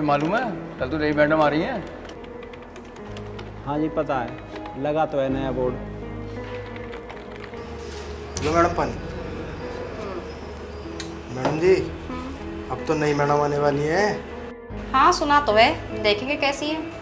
मालूम है, कल तो नई मैडम आ रही हैं। हाँ जी पता है, लगा तो है नया बोर्ड। लो मैडम पानी। मैडम जी अब तो नई मैडम आने वाली है। हाँ सुना तो है, देखेंगे कैसी है।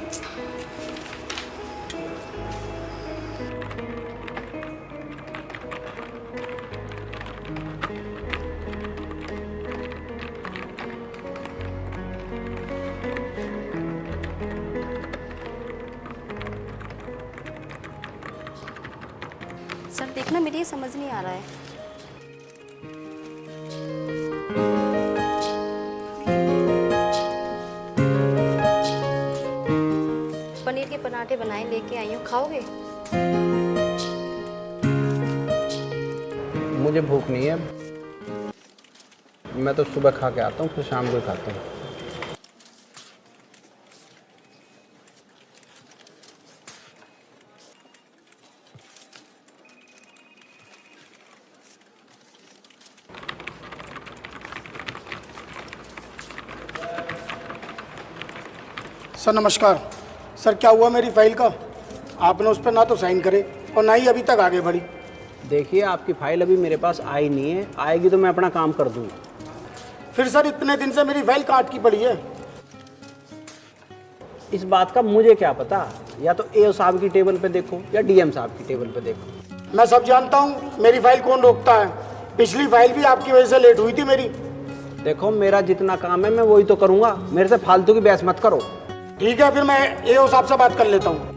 सर देखना, मेरी ये समझ नहीं आ रहा है। पनीर के पराठे बनाए लेके आई हूँ, खाओगे? मुझे भूख नहीं है, मैं तो सुबह खा के आता हूँ, फिर शाम को खाता हूँ। सर नमस्कार। सर क्या हुआ मेरी फाइल का? आपने उस पर ना तो साइन करे और ना ही अभी तक आगे बढ़ी। देखिए आपकी फाइल अभी मेरे पास आई नहीं है, आएगी तो मैं अपना काम कर दूँगा। फिर सर इतने दिन से मेरी फाइल काट की पड़ी है। इस बात का मुझे क्या पता, या तो एओ साहब की टेबल पे देखो या डीएम साहब की टेबल पे देखो। मैं सब जानता हूँ, मेरी फाइल कौन रोकता है। पिछली फाइल भी आपकी वजह से लेट हुई थी मेरी। देखो मेरा जितना काम है मैं वही तो करूँगा, मेरे से फालतू की बहस मत करो। ठीक है, फिर मैं एओ साहब से बात कर लेता हूँ।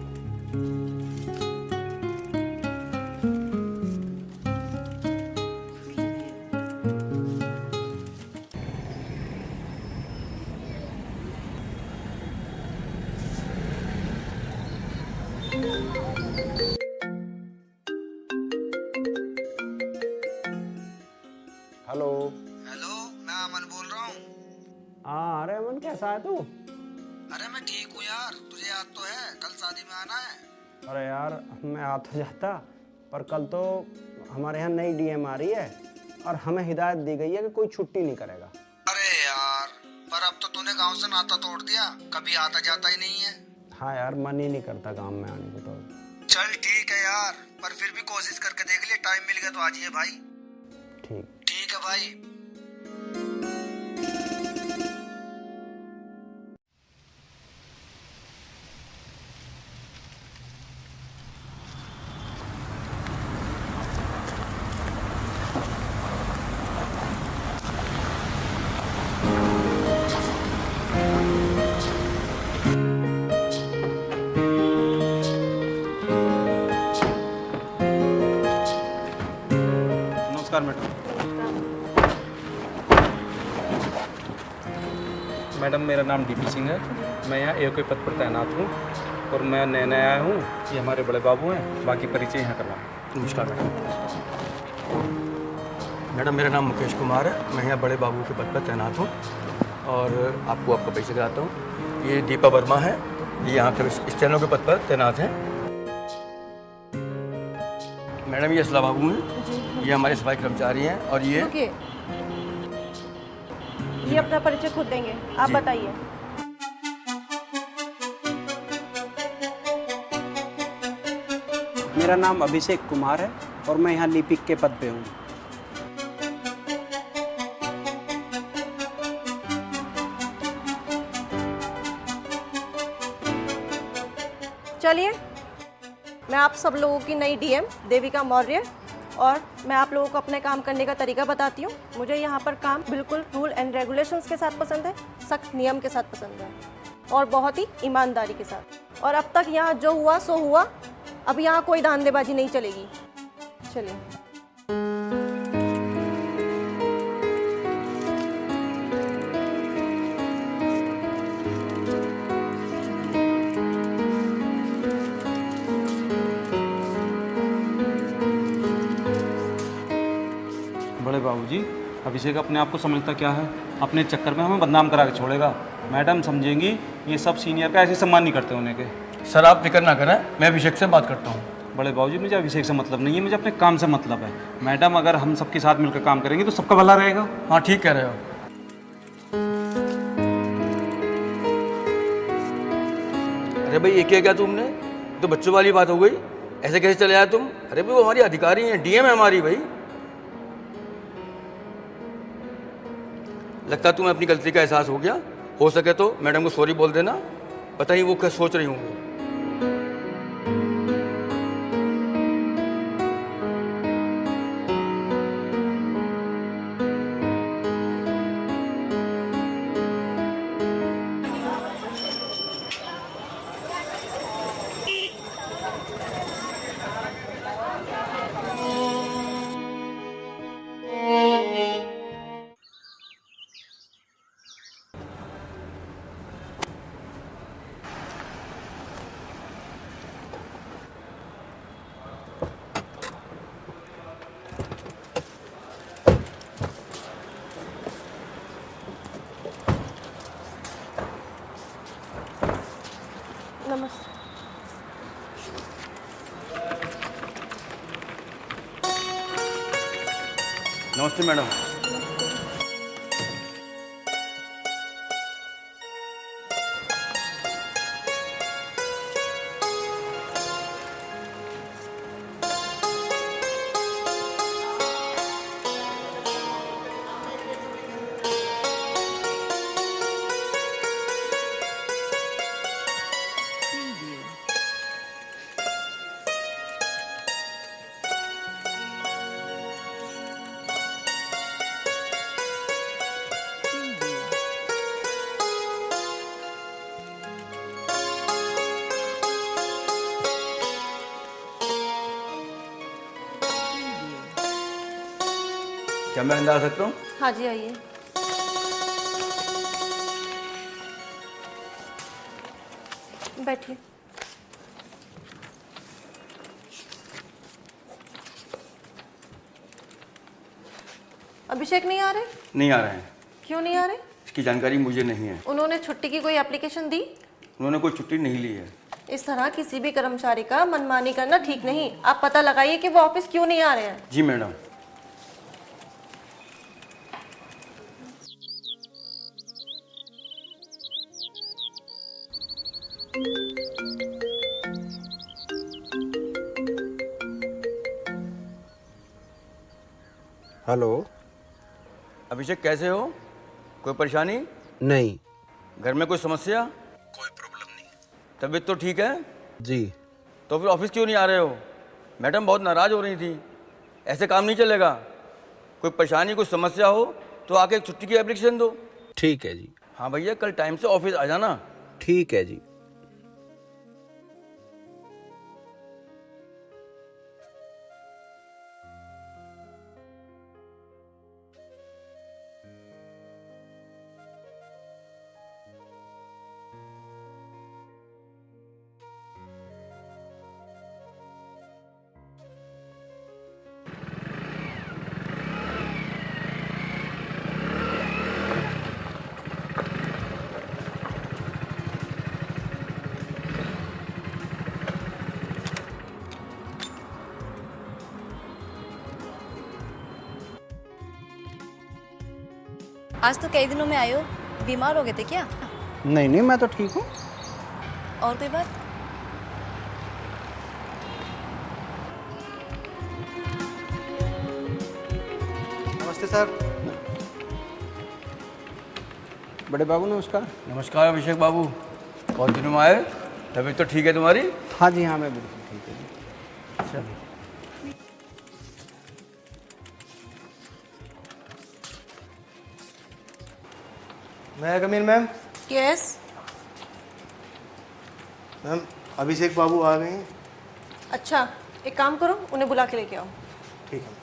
हेलो। हेलो, मैं अमन बोल रहा हूँ। हाँ अरे अमन कैसा है तू? अरे मैं ठीक हूँ यार, तुझे याद तो है कल शादी में आना है। अरे यार मैं आ तो जाता, पर कल तो हमारे यहाँ नई डीएम आ रही है और हमें हिदायत दी गई है कि कोई छुट्टी नहीं करेगा। अरे यार, पर अब तो तूने गांव से नाता तोड़ दिया, कभी आता जाता ही नहीं है। हाँ यार मन ही नहीं करता काम में आने को तो। चल ठीक है यार, पर फिर भी कोशिश करके देख ले, टाइम मिल गया तो आ जाइए भाई। ठीक। ठीक है भाई। नमस्कार मैडम। मैडम मेरा नाम डीपी सिंह है, मैं यहाँ एओ के पद पर तैनात हूँ और मैं नया आया हूँ। ये हमारे बड़े बाबू हैं, बाकी परिचय यहाँ करवा। नमस्कार मैडम। मैडम मेरा नाम मुकेश कुमार है, मैं यहाँ बड़े बाबू के पद पर तैनात हूँ और आपको आपका परिचय कराता हूँ। ये दीपा वर्मा है, ये यहाँ के स्टेनो के पद पर तैनात हैं। मैडम ये असला बाबू हैं, ये हमारे सफाई कर्मचारी हैं और ये अपना परिचय खुद देंगे, आप बताइए। मेरा नाम अभिषेक कुमार है और मैं यहाँ लिपिक के पद पे हूँ। चलिए मैं आप सब लोगों की नई डीएम देविका मौर्य, और मैं आप लोगों को अपने काम करने का तरीका बताती हूँ। मुझे यहाँ पर काम बिल्कुल रूल एंड रेगुलेशंस के साथ पसंद है, सख्त नियम के साथ पसंद है और बहुत ही ईमानदारी के साथ। और अब तक यहाँ जो हुआ सो हुआ, अब यहाँ कोई धांधलेबाजी नहीं चलेगी। चलिए। बड़े बाबूजी, अभिषेक अपने आप को समझता क्या है, अपने चक्कर में हमें बदनाम करा के छोड़ेगा। मैडम समझेंगी ये सब सीनियर का ऐसे सम्मान नहीं करते होने के। सर आप फिक्र ना करें, मैं अभिषेक से बात करता हूँ। बड़े बाबूजी मुझे अभिषेक से मतलब नहीं है, मुझे अपने काम से मतलब है। मैडम अगर हम सबके साथ मिलकर काम करेंगे तो सबका भला रहेगा। हाँ ठीक कह रहे हो। अरे भाई ये क्या क्या तुमने, तो बच्चों वाली बात हो गई, ऐसे कैसे चले आए तुम? अरे भाई वो हमारी अधिकारी हैं, डीएम है हमारी भाई। लगता है तुम्हें अपनी गलती का एहसास हो गया। हो सके तो मैडम को सॉरी बोल देना, पता ही वो क्या सोच रही होंगी। नमस्ते। नमस्ते मैडम। क्या मैं अंदर आ सकता हूँ? हाँ जी, आइए। बैठिए। अभिषेक नहीं आ रहे? नहीं आ रहे हैं। क्यों नहीं आ रहे? इसकी जानकारी मुझे नहीं है। उन्होंने छुट्टी की कोई एप्लीकेशन दी? उन्होंने कोई छुट्टी नहीं ली है। इस तरह किसी भी कर्मचारी का मनमानी करना ठीक नहीं। आप पता लगाइए कि वो ऑफिस क्यों नहीं आ रहे हैं। जी मैडम। हेलो। अभिषेक कैसे हो? कोई परेशानी? नहीं। घर में कोई समस्या? कोई प्रॉब्लम नहीं। तबीयत तो ठीक है? जी। तो फिर ऑफिस क्यों नहीं आ रहे हो? मैडम बहुत नाराज़ हो रही थी। ऐसे काम नहीं चलेगा। कोई परेशानी, कोई समस्या हो तो आके छुट्टी की एप्लीकेशन दो। ठीक है जी। हाँ भैया, कल टाइम से ऑफिस आ जाना। ठीक है जी। आज तो कई दिनों में आए हो, बीमार हो गए थे क्या? नहीं नहीं, मैं तो ठीक हूँ। और कोई बात? नमस्ते सर। बड़े बाबू नमस्कार। नमस्कार अभिषेक बाबू, बहुत दिनों में आए। तबीयत तो ठीक है तुम्हारी? हाँ जी, हाँ मैं बिल्कुल ठीक है जी। चलिए। मैं कमीन मैम। यस। मैम अभिषेक बाबू आ गए हैं। अच्छा, एक काम करो, उन्हें बुला के लेके आओ। ठीक है।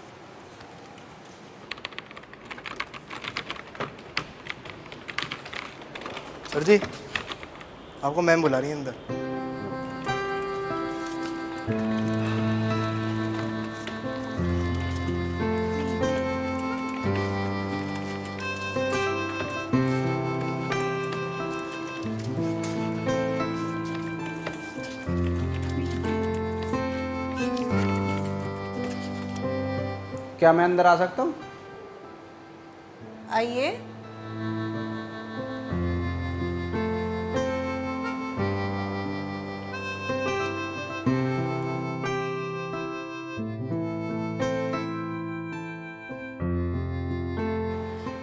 सर जी, आपको मैम बुला रही है अंदर। क्या मैं अंदर आ सकता हूँ? आइए।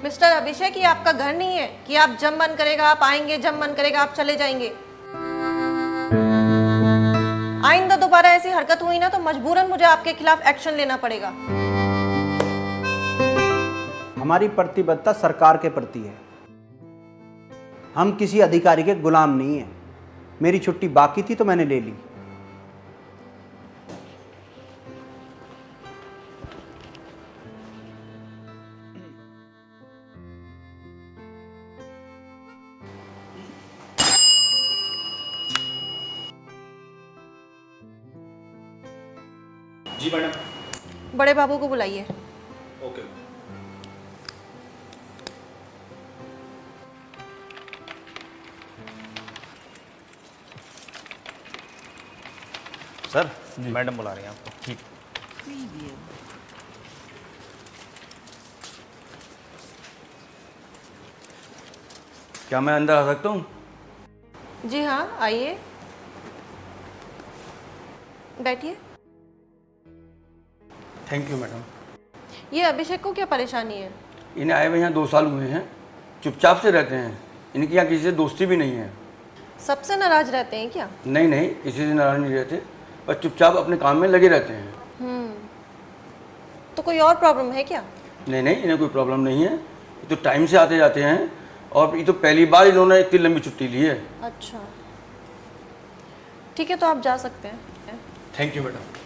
मिस्टर अभिषेक, ये आपका घर नहीं है कि आप जब मन करेगा आप आएंगे, जब मन करेगा आप चले जाएंगे। आइंदा दोबारा ऐसी हरकत हुई ना तो मजबूरन मुझे आपके खिलाफ एक्शन लेना पड़ेगा। हमारी प्रतिबद्धता सरकार के प्रति है, हम किसी अधिकारी के गुलाम नहीं हैं। मेरी छुट्टी बाकी थी तो मैंने ले ली। जी मैडम। बड़े बाबू को बुलाइए। ओके। सर मैडम बुला रही हैं आपको। ठीक। क्या मैं अंदर आ सकता हूँ? जी हाँ, आइए, बैठिए। Thank you madam. ये अभिषेक को क्या परेशानी है? इन्हें आए हुए यहाँ 2 साल हुए हैं, चुपचाप से रहते हैं। इनकी यहाँ किसी से दोस्ती भी नहीं है। सबसे नाराज रहते हैं क्या? नहीं नहीं, किसी से नाराज नहीं रहते, बस चुपचाप अपने काम में लगे रहते हैं। तो कोई और प्रॉब्लम है क्या? नहीं नहीं, इन्हें कोई प्रॉब्लम नहीं है। ये तो टाइम से आते जाते हैं और ये तो पहली बार इन्होंने इतनी लंबी छुट्टी ली है। अच्छा, ठीक है, तो आप जा सकते हैं। Thank you madam.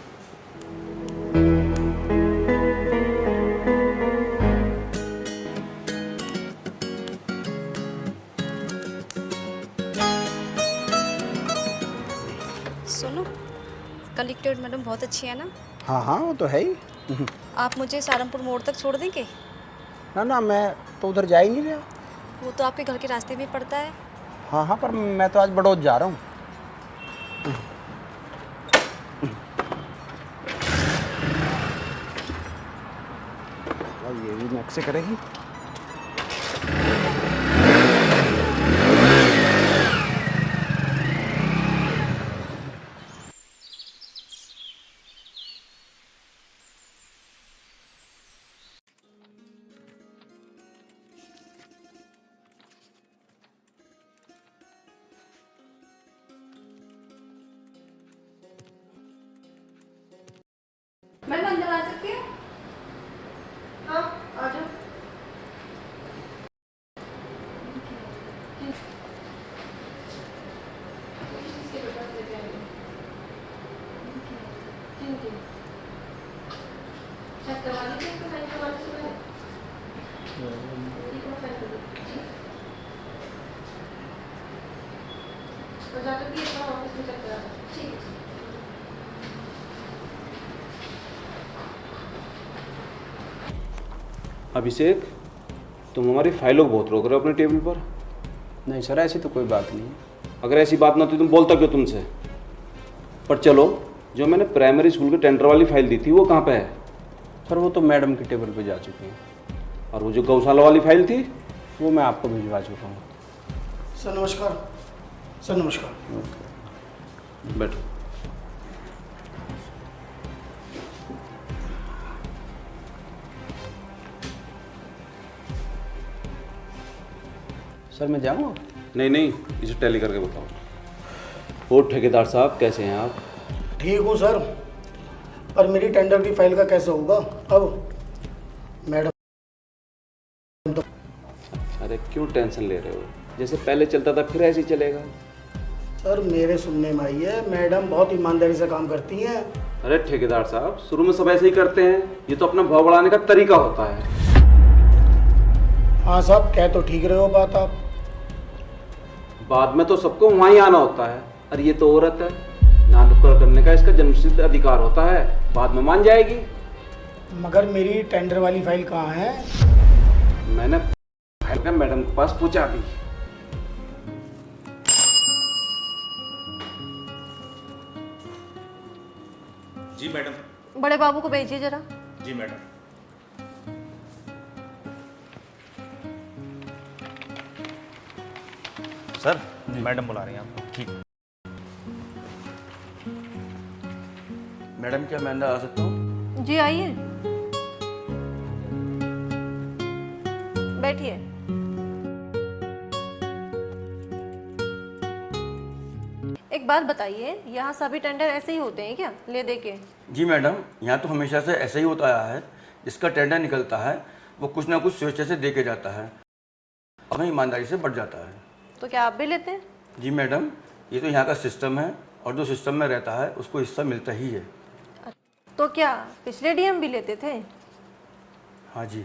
सुनो, कलेक्टर मैडम बहुत अच्छी है ना? हाँ हाँ, वो तो है ही। आप मुझे सहारनपुर मोड़ तक छोड़ देंगे? ना ना, मैं तो उधर जा ही नहीं रहा। वो तो आपके घर के रास्ते में पड़ता है। हाँ हाँ, पर मैं तो आज बड़ौद जा रहा हूँ। और ये भी मैक से करेगी। मैडम अंदर आ सकती है? हाँ, आ जाओ। अभिषेक, तुम हमारी फाइलों को बहुत रोक रहे हो अपने टेबल पर। नहीं सर, ऐसी तो कोई बात नहीं है। अगर ऐसी बात ना होती तुम बोलता क्यों तुमसे? पर चलो, जो मैंने प्राइमरी स्कूल के टेंडर वाली फाइल दी थी वो कहाँ पे है? सर वो तो मैडम की टेबल पे जा चुकी हैं। और वो जो गौशाला वाली फाइल थी? वो मैं आपको भिजवा चुका हूँ। सर नमस्कार। सर नमस्कार। बैठो। सर मैं जाऊँ? नहीं नहीं, इसे टैली करके बताओ। और ठेकेदार साहब कैसे हैं आप? ठीक हूँ सर, पर मेरी टेंडर की फाइल का कैसे होगा अब? मैडम तो अरे क्यों टेंशन ले रहे हो? जैसे पहले चलता था फिर ऐसे ही चलेगा। सर मेरे सुनने में आई है मैडम बहुत ईमानदारी से काम करती हैं। अरे ठेकेदार साहब, शुरू में सब ऐसे ही करते हैं, ये तो अपना भाव बढ़ाने का तरीका होता है। हाँ साहब, कह तो ठीक रहे हो बात आप। बाद में तो सबको वहाँ ही आना होता है। अरे ये तो औरत है, ना नुक्कड़ करने का इसका जन्मसिद्ध अधिकार होता है, बाद में मान जाएगी। मगर मेरी टेंडर वाली फाइल कहाँ है? मैंने फाइल का मैडम के पास पूछा भी। जी मैडम। बड़े बाबू को भेजिए जरा। जी मैडम। सर मैडम बुला रही हैं आपको। ठीक। मैडम क्या मैं अंदर आ सकता हूँ? जी आइए। बैठिए। एक बात बताइए, यहाँ सभी टेंडर ऐसे ही होते हैं क्या, ले दे के? जी मैडम, यहाँ तो हमेशा से ऐसा ही होता आया है। जिसका टेंडर निकलता है वो कुछ ना कुछ स्वेच्छा से दे के जाता है और ईमानदारी से बढ़ जाता है। तो क्या आप भी लेते हैं? जी मैडम, ये तो यहाँ का सिस्टम है और जो सिस्टम में रहता है उसको हिस्सा मिलता ही है। तो क्या पिछले डीएम भी लेते थे? हाँ जी।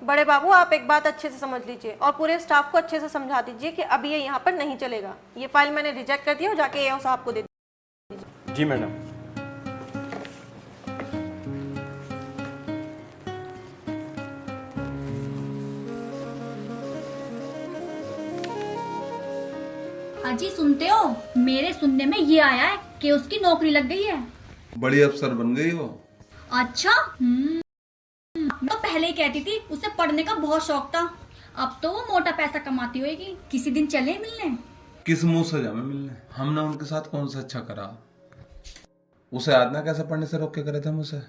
बड़े बाबू, आप एक बात अच्छे से समझ लीजिए और पूरे स्टाफ को अच्छे से समझा दीजिए कि अब ये यहाँ पर नहीं चलेगा। ये फाइल मैंने रिजेक्ट कर दिया और जाके एओ साहब को दे दीजिए। जी मैडम। अजी सुनते हो, मेरे सुनने में ये आया है कि उसकी नौकरी लग गई है। बड़ी अफसर बन गई हो। अच्छा। मैं तो पहले ही कहती थी उसे पढ़ने का बहुत शौक था। अब तो वो मोटा पैसा कमाती होगी। किसी दिन चले मिलने? किस मुंह से जावे मिलने? हमने उनके साथ कौन सा अच्छा करा? उसे याद ना कैसे पढ़ने से रोक के करे थे मुझसे।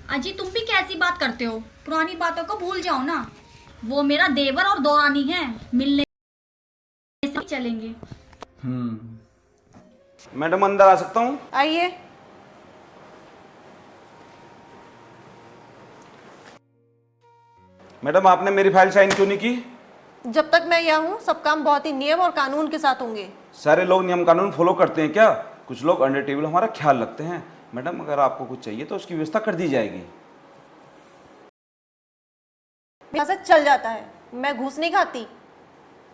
अजी तुम भी कैसी बात करते हो? पुरानी बातों को भूल जाओ ना। वो मेरा देवर और दौरानी है, मिलने से चलेंगे। मैडम अंदर आ सकता हूँ? आइए। मैडम आपने मेरी फाइल साइन क्यों नहीं की? जब तक मैं यहाँ हूँ सब काम बहुत ही नियम और कानून के साथ होंगे। सारे लोग नियम कानून फॉलो करते हैं क्या? कुछ लोग अंडर टेबल हमारा ख्याल रखते हैं। मैडम अगर आपको कुछ चाहिए तो उसकी व्यवस्था कर दी जाएगी। यहाँ से चल जाता है, मैं घूस नहीं खाती।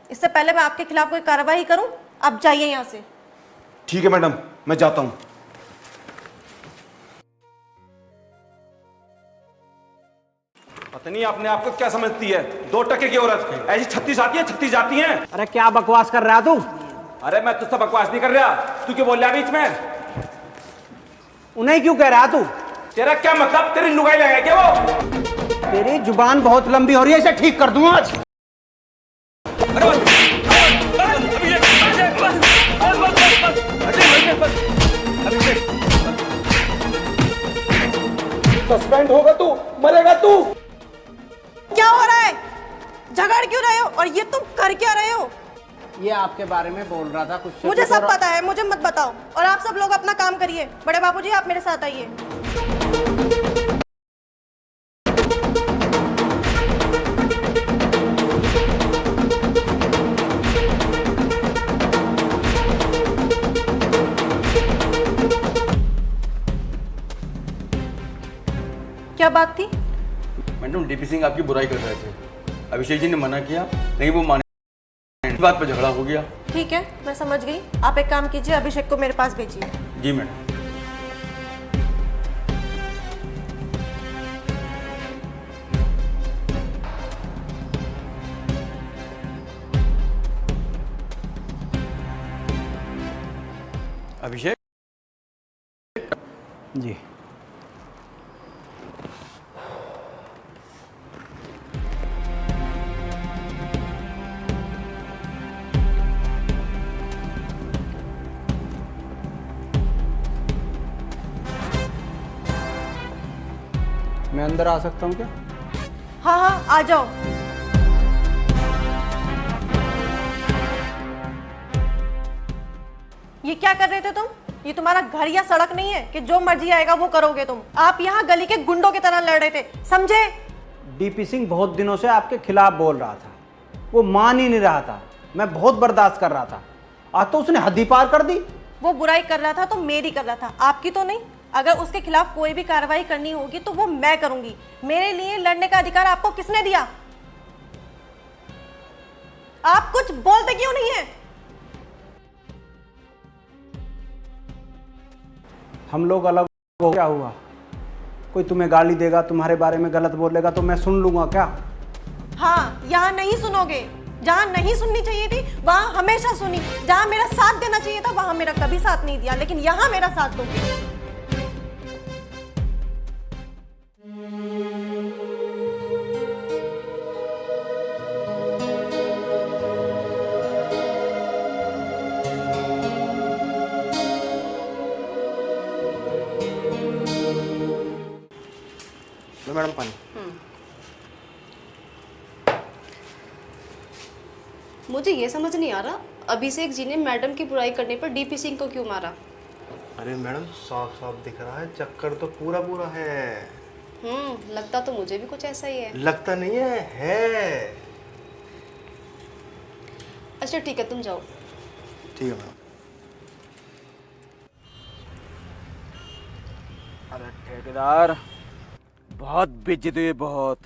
इससे पहले मैं आपके खिलाफ कोई कार्रवाई करूं, आप जाइए यहाँ से। ठीक है मैडम, मैं जाता हूँ। पता नहीं अपने आप को क्या समझती है, 2 टके की औरत ऐसी 36 आती है 36 जाती है। अरे क्या बकवास कर रहा है तू? अरे मैं तुझसे बकवास नहीं कर रहा, तू क्यों बोल रहा है बीच में? उन्हें क्यों कह रहा है तू? तेरा क्या मतलब? तेरी लुगाई लगाए क्या वो? तेरी जुबान बहुत लंबी हो रही है, इसे ठीक कर दूं आज। सस्पेंड होगा तू, मरेगा तू। क्या हो रहा है? झगड़ क्यों रहे हो और ये तुम कर क्या रहे हो? ये आपके बारे में बोल रहा था कुछ। मुझे सब पता है, मुझे मत बताओ। और आप सब लोग अपना काम करिए। बड़े बाबूजी आप मेरे साथ आइए। क्या बात थी? मैडम डीपी सिंह आपकी बुराई कर रहे थे। अभिषेक जी ने मना किया, नहीं वो माने, इस बात पर झगड़ा हो गया। ठीक है, मैं समझ गई। आप एक काम कीजिए, अभिषेक को मेरे पास भेजिए। जी मैडम। अभिषेक जी। मैं अंदर आ सकता हूँ क्या? हाँ हाँ, आ जाओ। ये क्या कर रहे थे तुम? ये तुम्हारा घर या सड़क नहीं है कि जो मर्जी आएगा वो करोगे तुम। आप यहाँ गली के गुंडों की तरह लड़ रहे थे, समझे? डीपी सिंह बहुत दिनों से आपके खिलाफ बोल रहा था, वो मान ही नहीं रहा था। मैं बहुत बर्दाश्त कर रहा था, आज तो उसने हद ही पार कर दी। वो बुराई कर रहा था तो मेरी कर रहा था, आपकी तो नहीं। अगर उसके खिलाफ कोई भी कार्रवाई करनी होगी तो वो मैं करूंगी। मेरे लिए लड़ने का अधिकार आपको किसने दिया? आप कुछ बोलते क्यों नहीं है? हम लोग अलग हो, क्या हुआ? कोई तुम्हें गाली देगा, तुम्हारे बारे में गलत बोलेगा तो मैं सुन लूंगा क्या? हाँ, यहाँ नहीं सुनोगे। जहाँ नहीं सुननी चाहिए थी वहां हमेशा सुनी। जहाँ मेरा साथ देना चाहिए था वहां मेरा कभी साथ नहीं दिया, लेकिन यहाँ मेरा साथ दोगे। मैडम पानी। मुझे ये समझ नहीं आ रहा अभिषेक जी ने मैडम की बुराई करने पर डीपी सिंह को क्यों मारा। अरे मैडम साफ साफ दिख रहा है, चक्कर तो पूरा पूरा है। लगता तो मुझे भी कुछ ऐसा ही है। लगता नहीं है। अच्छा ठीक है, तुम जाओ। ठीक है मैडम। अरे ठेकेदार, बहुत बेइज्जती हुई, बहुत।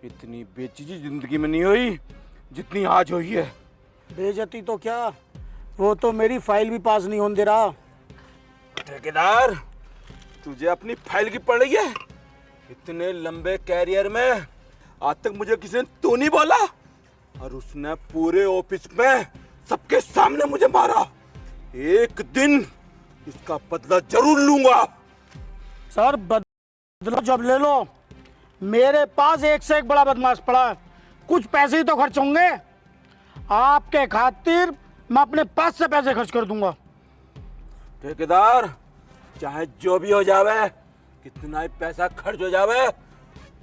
इतनी बेइज्जती जिंदगी में नहीं हुई जितनी आज हुई है। बेइज्जती तो क्या, वो तो मेरी फाइल भी पास नहीं होने दे रहा। ठेकेदार, तुझे अपनी फाइल की पड़ रही है? इतने लंबे कैरियर में आज तक मुझे किसी ने तू नहीं बोला, और उसने पूरे ऑफिस में सबके सामने मुझे मारा। एक दिन इसका बदला जरूर लूंगा। सर बदला जब ले लो, मेरे पास एक से एक बड़ा बदमाश पड़ा है, कुछ पैसे ही तो खर्च होंगे। आपके खातिर मैं अपने पास से पैसे खर्च कर दूंगा। ठेकेदार, चाहे जो भी हो जावे, कितना ही पैसा खर्च हो जावे,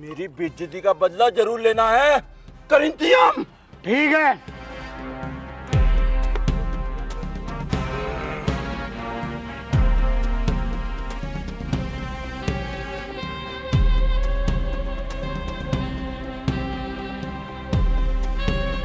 मेरी बेइज्जती का बदला जरूर लेना है। कर इंतजाम। ठीक है।